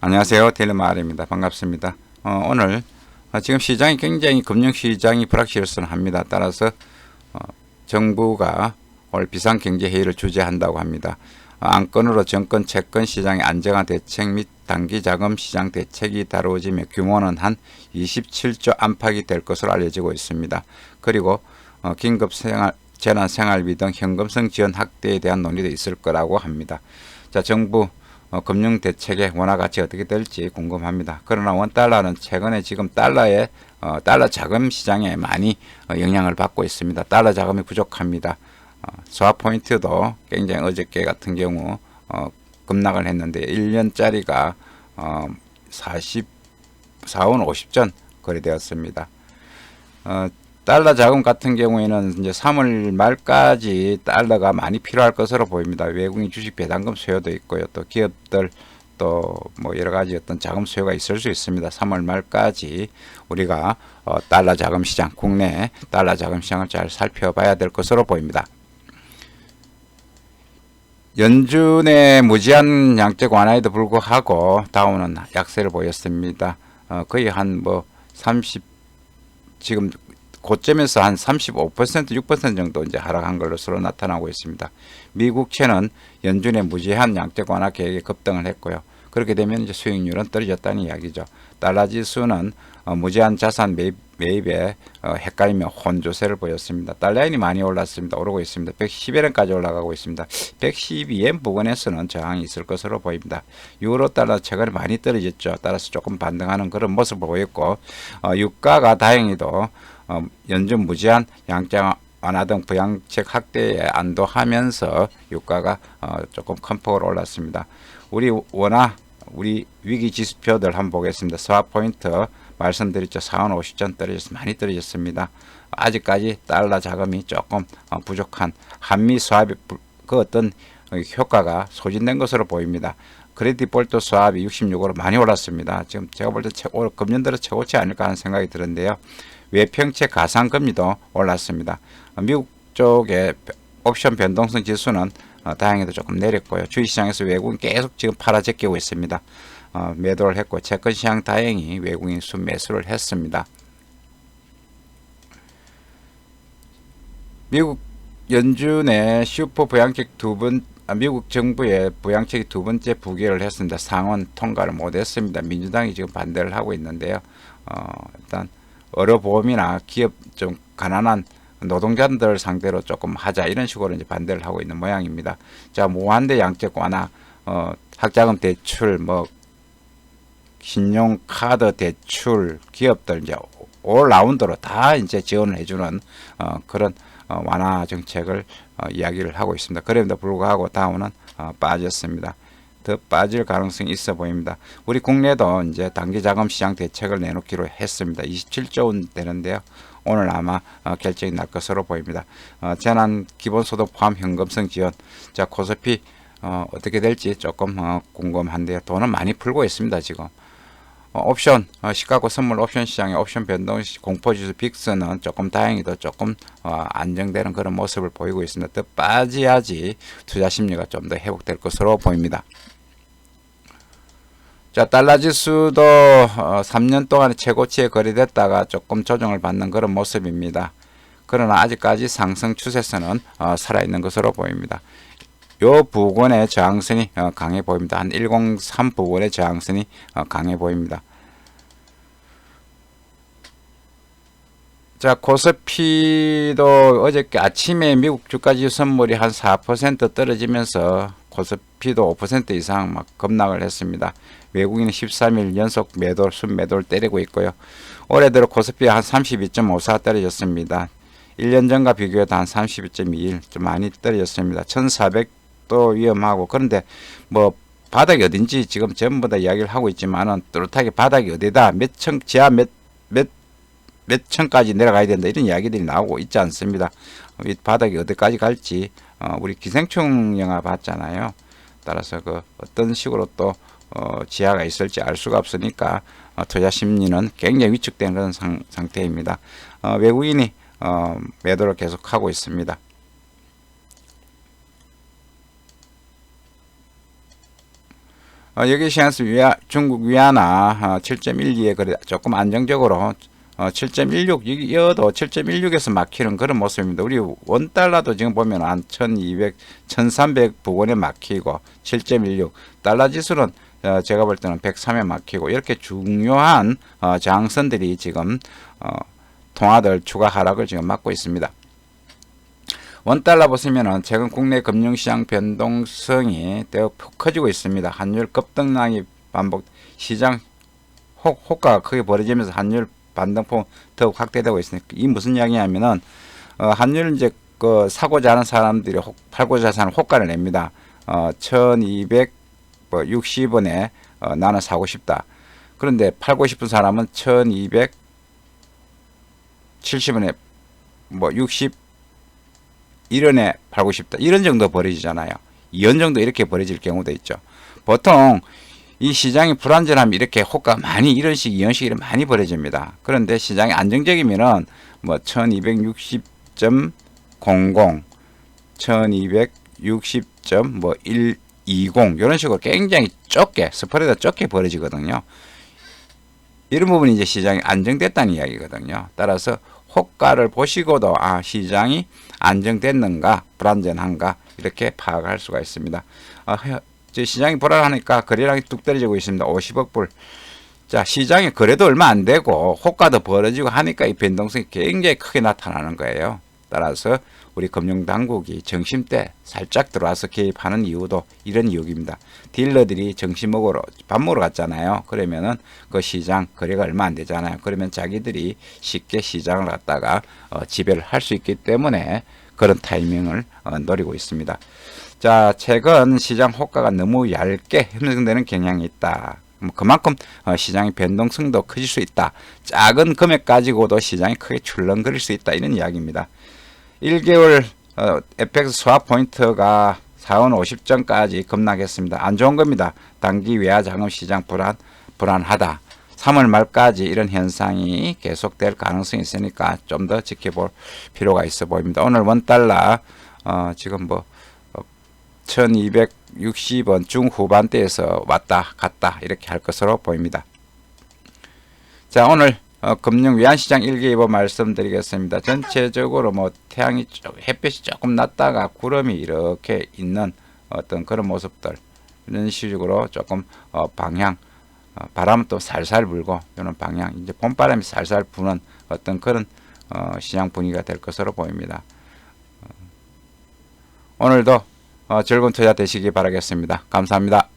안녕하세요. 텔레마을입니다. 반갑습니다. 오늘 지금 시장이 굉장히 금융시장이 불확실성합니다. 따라서 정부가 올 비상경제회의를 주재한다고 합니다. 안건으로 정권, 채권 시장의 안정화 대책 및 단기자금 시장 대책이 다루어지며 규모는 한 27조 안팎이 될 것으로 알려지고 있습니다. 그리고 긴급 재난생활비 등 현금성 지원 확대에 대한 논의도 있을 거라고 합니다. 자, 정부 금융 대책의 원화 가치 어떻게 될지 궁금합니다. 그러나 원달러는 최근에 지금 달러의 달러 자금 시장에 많이 영향을 받고 있습니다. 달러 자금이 부족합니다. 스왑 포인트도 굉장히 어저께 같은 경우 급락을 했는데 1년짜리가 44원 50전 거래되었습니다. 달러 자금 같은 경우에는 이제 3월 말까지 달러가 많이 필요할 것으로 보입니다. 외국인 주식 배당금 수요도 있고요. 또 기업들 또 뭐 여러 가지 어떤 자금 수요가 있을 수 있습니다. 3월 말까지 우리가 달러 자금 시장, 국내 달러 자금 시장을 잘 살펴봐야 될 것으로 보입니다. 연준의 무제한 양적 완화에도 불구하고 다우는 약세를 보였습니다. 거의 한 뭐 30 지금 고점에서 한 35%, 6% 정도 이제 하락한 것으로 나타나고 있습니다. 미국채는 연준의 무제한 양적 완화 계획에 급등을 했고요. 그렇게 되면 이제 수익률은 떨어졌다는 이야기죠. 달러 지수는 무제한 자산 매입에 헷갈리며 혼조세를 보였습니다. 달러엔이 많이 올랐습니다. 오르고 있습니다. 111엔까지 올라가고 있습니다. 112엔 부근에서는 저항이 있을 것으로 보입니다. 유로 달러 최근에 많이 떨어졌죠. 따라서 조금 반등하는 그런 모습을 보였고 유가가 다행히도 연준 무제한 양적 완화 등 부양책 확대에 안도하면서 유가가 조금 큰 폭으로 올랐습니다. 우리 위기 지수표들 한번 보겠습니다. 스왑 포인트 말씀드렸죠. 4원 50전 떨어졌습니다. 많이 떨어졌습니다. 아직까지 달러 자금이 조금 부족한 한미 스왑의 그 어떤 효과가 소진된 것으로 보입니다. 크레딧 디폴트 스왑이 66으로 많이 올랐습니다. 지금 제가 볼 때 금년 들어 최고치 아닐까 하는 생각이 드는데요. 외평채 가상금리도 올랐습니다. 미국 쪽의 옵션 변동성 지수는 다행히도 조금 내렸고요. 주식시장에서 외국인 계속 지금 팔아 제끼고 있습니다. 매도를 했고 채권시장 다행히 외국인 순매수를 했습니다. 미국 연준의 슈퍼 부양책 미국 정부의 부양책이 두 번째 부결을 했습니다. 상원 통과를 못했습니다. 민주당이 지금 반대를 하고 있는데요. 일단 의료보험이나 기업 좀 가난한 노동자들 상대로 조금 하자 이런 식으로 이제 반대를 하고 있는 모양입니다. 자, 무한대 양적 완화, 학자금 대출, 뭐 신용카드 대출, 기업들 이제 올 라운드로 다 이제 지원을 해주는 그런 완화 정책을 이야기를 하고 있습니다. 그럼에도 불구하고 다우는 빠졌습니다. 더 빠질 가능성이 있어 보입니다. 우리 국내도 이제 단기자금 시장 대책을 내놓기로 했습니다. 27조 원 되는데요. 오늘 아마 결정이 날 것으로 보입니다. 재난 기본소득 포함 현금성 지원. 자, 코스피 어떻게 될지 조금 궁금한데요. 돈은 많이 풀고 있습니다. 지금. 옵션, 시가고 선물 옵션 시장의 옵션 변동 공포지수 빅스는 조금 다행히도 조금 안정되는 그런 모습을 보이고 있습니다. 더 빠져야지 투자 심리가 좀 더 회복될 것으로 보입니다. 자, 달러 지수도 3년 동안에 최고치에 거래됐다가 조금 조정을 받는 그런 모습입니다. 그러나 아직까지 상승 추세선은 살아있는 것으로 보입니다. 요 부근의 저항선이 강해 보입니다. 한 103 부근의 저항선이 강해 보입니다. 자, 코스피도 어저께 아침에 미국 주가지수 선물이 한 4% 떨어지면서 코스피도 5% 이상 막 급락을 했습니다. 외국인은 13일 연속 순매도를 때리고 있고요. 올해 들어 코스피 한 32.54 떨어졌습니다. 1년 전과 비교해도 한 32.21 좀 많이 떨어졌습니다. 1400도 위험하고 그런데 뭐 바닥이 어딘지 지금 전부 다 이야기를 하고 있지만은 뚜렷하게 바닥이 어디다 지하 몇 층까지 내려가야 된다 이런 이야기들이 나오고 있지 않습니다. 이 바닥이 어디까지 갈지 우리 기생충 영화 봤잖아요. 따라서 그 어떤 식으로 또 지하가 있을지 알 수가 없으니까 투자 심리는 굉장히 위축된 그런 상태입니다. 외국인이 매도를 계속하고 있습니다. 여기 시간에서 중국 위안화 7.12에 그래 조금 안정적으로 7.16 이어도 7.16에서 막히는 그런 모습입니다. 우리 원달러도 지금 보면 한 1200, 1300 부근에 막히고 7.16 달러 지수는 제가 볼 때는 103에 막히고 이렇게 중요한 저항선들이 지금 통화들 추가 하락을 지금 막고 있습니다. 원달러 보시면은 최근 국내 금융시장 변동성이 매우 커지고 있습니다. 환율 급등락이 반복, 시장 호가가 크게 벌어지면서 환율 반등폭 더욱 확대되고 있으니까 이 무슨 이야기냐면은 환율 이제 그 사고자 하는 사람들이 팔고자 하는 호가를 냅니다. 1260원에 나는 사고 싶다. 그런데 팔고 싶은 사람은 1270원에 뭐 61원에 팔고 싶다. 이런 정도 벌어지잖아요. 2원 정도 이렇게 벌어질 경우도 있죠. 보통 이 시장이 불안전하면 이렇게 호가 많이 이런 식, 이런 식이 많이 벌어집니다. 그런데 시장이 안정적이면은 뭐 1260.00, 1260.120 이런 식으로 굉장히 좁게 스프레드 좁게 벌어지거든요. 이런 부분이 이제 시장이 안정됐다는 이야기거든요. 따라서 호가를 보시고도 시장이 안정됐는가 불안전한가 이렇게 파악할 수가 있습니다. 시장이 불안하니까 거래량이 뚝 떨어지고 있습니다. 50억 불. 자, 시장이 거래도 얼마 안 되고 호가도 벌어지고 하니까 이 변동성이 굉장히 크게 나타나는 거예요. 따라서 우리 금융당국이 점심때 살짝 들어와서 개입하는 이유도 이런 이유입니다. 딜러들이 점심 먹으러 밥 먹으러 갔잖아요. 그러면은 그 시장 거래가 얼마 안 되잖아요. 그러면 자기들이 쉽게 시장을 갖다가 지배를 할 수 있기 때문에 그런 타이밍을 노리고 있습니다. 자, 최근 시장 호가가 너무 얇게 형성되는 경향이 있다. 그만큼 시장의 변동성도 커질 수 있다. 작은 금액 가지고도 시장이 크게 출렁거릴 수 있다. 이런 이야기입니다. 1개월 FX 스왑 포인트가 4원 50전까지 급락했습니다. 안 좋은 겁니다. 단기 외화 자금 시장 불안하다. 3월 말까지 이런 현상이 계속될 가능성이 있으니까 좀 더 지켜볼 필요가 있어 보입니다. 오늘 원달러 지금 뭐 1260원 중후반대에서 왔다 갔다 이렇게 할 것으로 보입니다. 자, 오늘 금융 외환시장 1개 2번 말씀드리겠습니다. 전체적으로 뭐 태양이 햇볕이 조금 낮다가 구름이 이렇게 있는 어떤 그런 모습들, 이런 식으로 조금 방향, 바람은 또 살살 불고 이런 방향, 이제 봄바람이 살살 부는 어떤 그런 시장 분위기가 될 것으로 보입니다. 오늘도 즐거운 투자 되시기 바라겠습니다. 감사합니다.